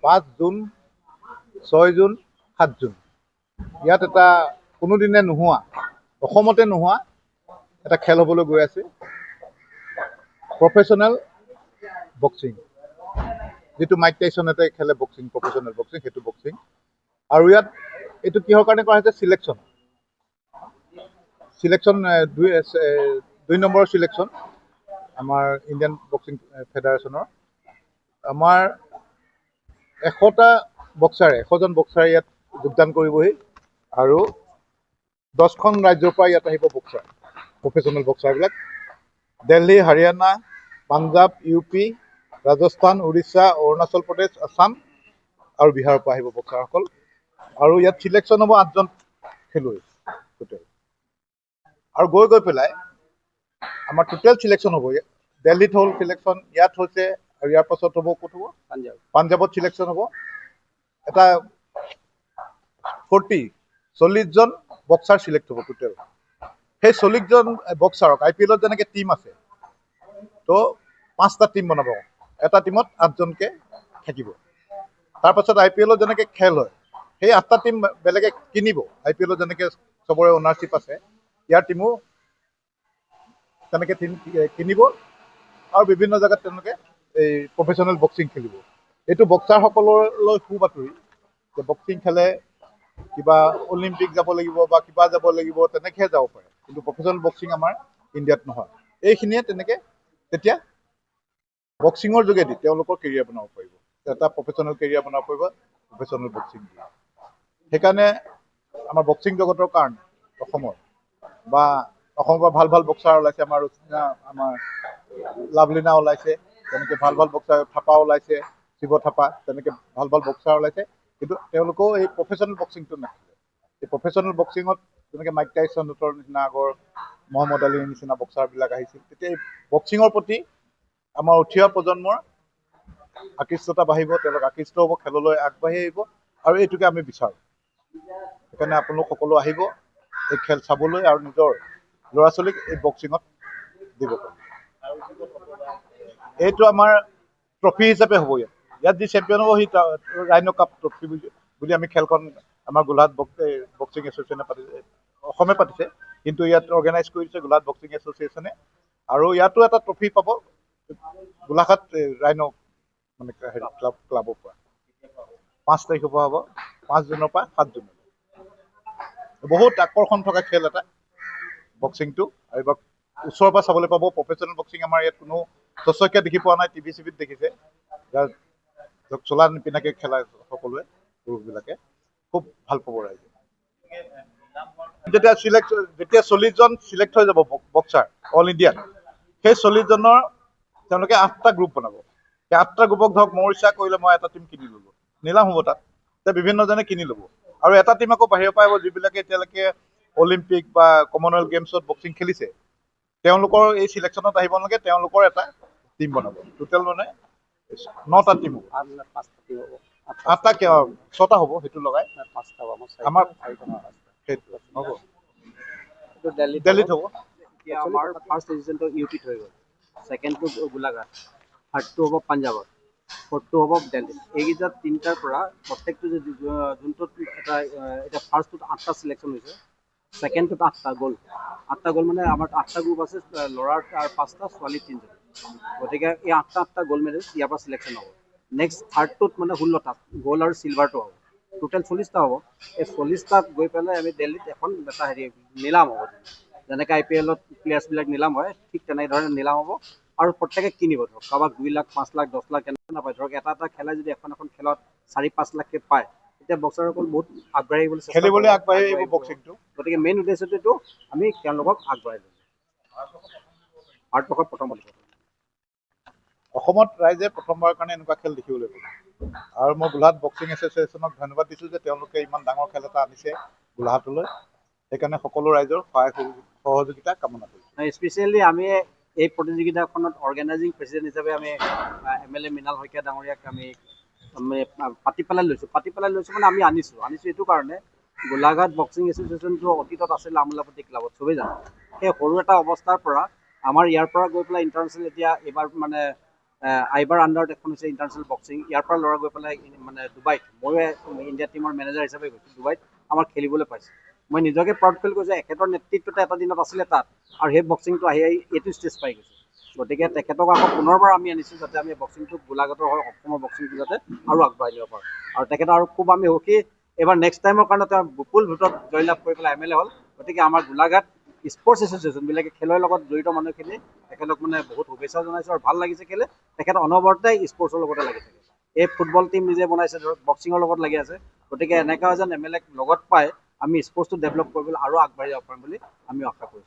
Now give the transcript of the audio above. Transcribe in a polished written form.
5 June, 6 June, 7 June ইয়াত এটা কোনোদিনে নোহোৱা, অসমতে নোহোৱা এটা খেল হ'বলৈ গৈ আছে, প্ৰফেশ্যনেল বক্সিং। যিটো মাইক টাইছনেতে খেলে বক্সিং, প্ৰফেশ্যনেল বক্সিং, সেইটো বক্সিং। আৰু ইয়াত এইটো কিহৰ কাৰণে কৰা হৈছে? চিলেকশ্যন 2 নম্বৰৰ চিলেকশ্যন আমাৰ ইণ্ডিয়ান বক্সিং ফেডাৰেশ্যনৰ। আমাৰ 100জন বক্সাৰে ইয়াত যোগদান কৰিবহি আৰু 10খন ৰাজ্যৰ পৰা ইয়াত আহিব বক্সাৰ, প্ৰফেশ্যনেল বক্সাৰবিলাক। দিল্লী, হাৰিয়ানা, পাঞ্জাৱ, UP, ৰাজস্থান, উৰিষ্যা, অৰুণাচল প্ৰদেশ, আছাম আৰু বিহাৰৰ পৰা আহিব বক্সাৰসকল। আৰু ইয়াত চিলেকশ্যন হ'ব 8জন খেলুৱৈ টোটেল। আৰু গৈ পেলাই আমাৰ টোটেল চিলেকশ্যন হ'ব। দিল্লীত হ'ল চিলেকশ্যন, ইয়াত হৈছে, আৰু ইয়াৰ পাছত হ'ব ক'ত হ'ব? পাঞ্জাৱত চিলেকশ্যন হ'ব। এটা 40জন বক্সাৰ চিলেক্ট হ'ব টোটেল। সেই 40জন বক্সাৰক IPLত যেনেকৈ টীম আছে, তো 5টা টীম বনাব। এটা টীমত 8জনকৈ থাকিব। তাৰপাছত IPLত যেনেকৈ খেল হয়, সেই 8টা টীম বেলেগে কিনিব। IPLত যেনেকৈ চবৰে অ'নাৰশ্বিপ আছে, ইয়াৰ টীমো তেনেকৈ টীম কিনিব আৰু বিভিন্ন জেগাত তেওঁলোকে এই প্ৰফেশ্যনেল বক্সিং খেলিব। এইটো বক্সাৰসকললৈ সুবাতৰি যে বক্সিং খেলে কিবা অলিম্পিক যাব লাগিব বা কিবা যাব লাগিব, তেনেকৈহে যাব পাৰে। কিন্তু প্ৰফেশ্যনেল বক্সিং আমাৰ ইণ্ডিয়াত নহয়। এইখিনিয়ে তেনেকৈ তেতিয়া বক্সিঙৰ যোগেদি তেওঁলোকৰ কেৰিয়াৰ বনাব পাৰিব, এটা প্ৰফেশ্যনেল কেৰিয়াৰ বনাব পাৰিব প্ৰফেশ্যনেল বক্সিং। সেইকাৰণে আমাৰ বক্সিং জগতৰ কাৰণে অসমৰ পৰা ভাল বক্সাৰ ওলাইছে। আমাৰ লাভলীনা ওলাইছে, তেনেকৈ ভাল বক্সাৰ, থাপা ওলাইছে, শিৱ থাপা, তেনেকৈ ভাল বক্সাৰ ওলাইছে। কিন্তু তেওঁলোকেও এই প্ৰফেশ্যনেল বক্সিংটো নাছিলে। এই প্ৰফেশ্যনেল বক্সিঙত যেনেকৈ মাইক টাইছনৰ নিচিনা, আগৰ মহম্মদ আলীৰ নিচিনা বক্সাৰবিলাক আহিছিল, তেতিয়া এই বক্সিঙৰ প্ৰতি আমাৰ উঠি অহা প্ৰজন্মৰ আকৃষ্টতা বাঢ়িব, তেওঁলোক আকৃষ্ট হ'ব, খেললৈ আগবাঢ়ি আহিব। আৰু এইটোকে আমি বিচাৰোঁ। সেইকাৰণে আপোনালোক সকলো আহিব এই খেল চাবলৈ আৰু নিজৰ ল'ৰা ছোৱালীক এই বক্সিঙত দিব পাৰিব। এইটো আমাৰ ট্ৰফি হিচাপে হ'ব। ইয়াত যি চেম্পিয়ন হ'ব, সি ৰাইন' কাপ ট্ৰফি বুলি আমি খেলখন আমাৰ গোলাঘাট বক্সিং এছ'চিয়েশ্যনে পাতিছে, অসমে পাতিছে, কিন্তু ইয়াত অৰ্গেনাইজ কৰিছে গোলাঘাট বক্সিং এছ'চিয়েশ্যনে। আৰু ইয়াতো এটা ট্ৰফি পাব গোলাঘাট ৰাইন' মানে ক্লাবৰ পৰা। 5 তাৰিখৰ পৰা হ'ব, 5 জুনৰ পৰা 7 জুনলৈ। বহুত আকৰ্ষণ থকা খেল এটা বক্সিংটো। আৰু এইবাৰ ওচৰৰ পৰা চাবলৈ পাব। প্ৰফেশ্যনেল বক্সিং আমাৰ ইয়াত কোনো দৰ্শকে দেখি পোৱা নাই, টিভি চিভিত দেখিছে, যাৰ চোলা নিপিন্ধাকৈ খেলা সকলোৱে, পুৰুষবিলাকে খুব ভাল পাব ৰাইজে। যেতিয়া 40জন চিলেক্ট হৈ যাব বক্সাৰ অল ইণ্ডিয়াত, সেই 40জনৰ তেওঁলোকে 8টা গ্ৰুপ বনাব। সেই 8টা গ্ৰুপক ধৰক মোৰ ইচ্ছা কৰিলে মই এটা টীম কিনি ল'লোঁ, নিলাম হ'ব তাত, বিভিন্নজনে কিনি ল'ব। আৰু এটা টীম আকৌ বাহিৰৰ পৰা আহিব, যিবিলাকে এতিয়ালৈকে অলিম্পিক বা কমনৱেলথ গেমছত বক্সিং খেলিছে, তেওঁলোকৰ এই চিলেকশ্যনত আহিব নালাগে, তেওঁলোকৰ এটা টীম বনাব। টোটেল মানে 9টা টীম হ'ব। 6টা হ'ব, সেইটো লগাই আমাৰ সেইটো হ'ব। দিল্লীত হ'ব। আমাৰ ফাৰ্ষ্ট ডিভিজনটো UPত হৈ গ'ল, ছেকেণ্ডটো গোলাঘাট, থাৰ্ডটো হ'ব পাঞ্জাৱত, ফ'ৰ্থটো হ'ব দিল্লীত। এইকেইটা 3টাৰ পৰা প্ৰত্যেকটো যোনটোত এতিয়া ফাৰ্ষ্টটোত 8টা চিলেকশ্যন হৈছে, ছেকেণ্ডটোত 8টা গ'ল। 8টা গ'ল মানে আমাৰ 8টা গ্ৰুপ আছে, ল'ৰাৰ 5টা, ছোৱালী 3জনী। গতিকে এই 8টা গ'ল্ড মেডেলিষ্ট ইয়াৰ পৰা চিলেকশ্যন হ'ব। নেক্সট থাৰ্ডটোত মানে 16টা গ'ল্ড আৰু চিলভাৰটো হ'ব, টোটেল 40টা হ'ব। এই 40টাত গৈ পেলাই আমি দিল্লীত এখন এটা নিলাম হ'ব। যেনেকৈ IPLত প্লেয়াৰ্ছবিলাক নিলাম হয়, ঠিক তেনেধৰণে নিলাম হ'ব। আৰু প্ৰত্যেকে কিনিব, ধৰক কাৰোবাক 2 লাখ, 5 লাখ, 10 লাখ এনেকৈ নাপায়। ধৰক এটা খেলাই যদি এখন খেলত 4-5 লাখকৈ পায়, তেতিয়া বক্সাৰসকল বহুত আগবাঢ়ি আহিবলৈ খেলিবলৈ আগবাঢ়ি আহিব বক্সিংটো। গতিকে মেইন উদ্দেশ্যটো আমি তেওঁলোকক আগবঢ়াই ল'ম। ভাৰতবৰ্ষত প্ৰথম অসমত ৰাইজে প্ৰথমবাৰৰ কাৰণে এনেকুৱা খেল দেখিবলৈ পাব। আৰু মই গোলাঘাট বক্সিং এছ'চিয়েশ্যনক ধন্যবাদ দিছোঁ যে তেওঁলোকে ইমান ডাঙৰ খেল এটা আনিছে গোলাঘাটলৈ। সেইকাৰণে সকলো ৰাইজৰ সহায় সহযোগিতা কামনা কৰিছোঁ। স্পেচিয়েলি আমি এই প্ৰতিযোগিতাখনত অৰ্গেনাইজিং প্ৰেচিডেণ্ট হিচাপে আমি MLA মৃণাল শইকীয়া ডাঙৰীয়াক আমি পাতি পেলাই লৈছোঁ মানে আমি আনিছোঁ এইটো কাৰণে, গোলাঘাট বক্সিং এছ'চিয়েশ্যনটো অতীতত আছিল আমোলাপট্টি ক্লাবত, চবেই জানে। সেই সৰু এটা অৱস্থাৰ পৰা আমাৰ ইয়াৰ পৰা গৈ পেলাই ইণ্টাৰনেশ্যনেল এতিয়া এইবাৰ মানে আইবাৰ আণ্ডাৰত এখন হৈছে ইণ্টাৰনেশ্যনেল বক্সিং, ইয়াৰ পৰা ল'ৰা গৈ পেলাই মানে ডুবাইত, ময়ো ইণ্ডিয়া টীমৰ মেনেজাৰ হিচাপে গৈছোঁ ডুবাইত, আমাৰ খেলিবলৈ পাইছে। মই নিজকে প্ৰাউড ফিল কৰিছোঁ, এখেতৰ নেতৃত্বতে এটা দিনত আছিলে তাত, আৰু সেই বক্সিংটো আহি এইটো ষ্টেজ পাই গৈছে। গতিকে তেখেতক আকৌ পুনৰবাৰ আমি আনিছোঁ যাতে আমি বক্সিংটো গোলাঘাটৰ হয় অসমৰ বক্সিংটো যাতে আৰু আগবঢ়াই নিব পাৰোঁ। আৰু তেখেতৰ আৰু খুব আমি সুখী, এইবাৰ নেক্সট টাইমৰ কাৰণে তেওঁ বিপুল ভোটত জয়লাভ কৰি পেলাই MLA হ'ল। গতিকে আমাৰ গোলাঘাট স্পৰ্টছ এছ'চিয়েশ্যনবিলাকে খেলৰ লগত জড়িত মানুহখিনি তেখেতক মানে বহুত শুভেচ্ছা জনাইছোঁ, আৰু ভাল লাগিছে কেলৈ তেখেত অনবৰতে স্পৰ্টছৰ লগতে লাগি থাকে। এই ফুটবল টীম নিজে বনাইছে, ধৰক বক্সিঙৰ লগত লাগি আছে। গতিকে এনেকুৱা এজন MLA ক লগত পাই আমি স্পৰ্টছটো ডেভেলপ কৰিবলৈ আৰু আগবাঢ়ি যাব পাৰিম বুলি আমি আশা কৰিছোঁ।